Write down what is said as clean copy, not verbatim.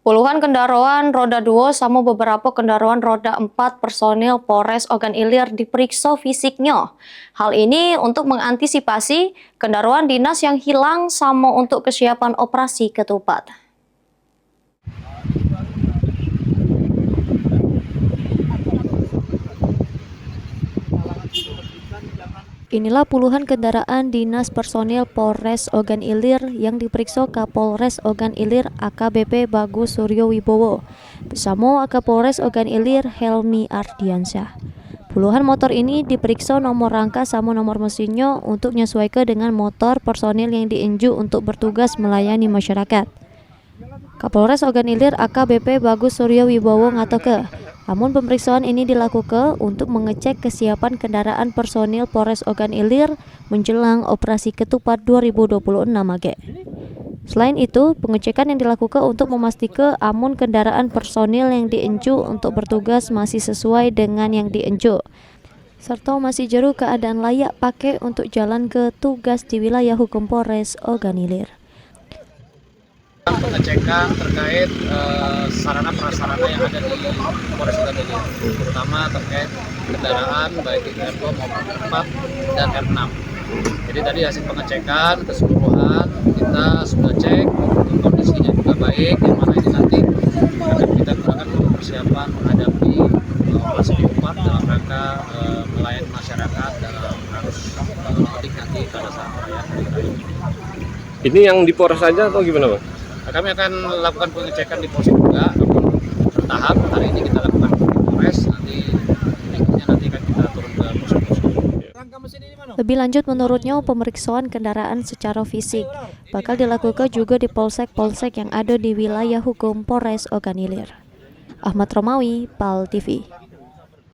Puluhan kendaraan roda 2 sama beberapa kendaraan roda 4 personil Polres Ogan Ilir diperiksa fisiknya. Hal ini untuk mengantisipasi kendaraan dinas yang hilang sama untuk kesiapan operasi ketupat. Inilah puluhan kendaraan dinas personil Polres Ogan Ilir yang diperiksa Kapolres Ogan Ilir AKBP Bagus Suryo Wibowo bersama Kapolres Ogan Ilir Helmi Ardiansyah. Puluhan motor ini diperiksa nomor rangka sama nomor mesinnya untuk menyesuaikan dengan motor personil yang diinjuk untuk bertugas melayani masyarakat. Kapolres Ogan Ilir AKBP Bagus Suryo Wibowo ngatakan, namun pemeriksaan ini dilakukan untuk mengecek kesiapan kendaraan personil Polres Ogan Ilir menjelang operasi ketupat 2026 age. Selain itu, pengecekan yang dilakukan untuk memastikan amun kendaraan personil yang diinjuk untuk bertugas masih sesuai dengan yang diinjuk, serta masih jero keadaan layak pakai untuk jalan ke tugas di wilayah hukum Polres Ogan Ilir. Pengecekan terkait sarana prasarana yang ada di Polres Ogan Ilir, terutama terkait kendaraan baik itu R2 maupun R4 dan R6. Jadi tadi hasil pengecekan keseluruhan kita sudah cek kondisinya juga baik, yang mana ini nanti akan kita gunakan untuk persiapan menghadapi operasi ketupat dalam rangka melayani masyarakat dalam arus mudik nanti pada saat perayaan hari raya. Ini yang di Polres saja atau gimana, Bang? Nah, kami akan lakukan pengecekan di Polsek juga, namun bertahap. Hari ini kita lakukan di Polres, nanti berikutnya nanti akan kita turun ke Polsek. Lebih lanjut, menurutnya pemeriksaan kendaraan secara fisik bakal dilakukan juga di polsek-polsek yang ada di wilayah hukum Polres Ogan Ilir. Ahmad Romawi, PAL TV.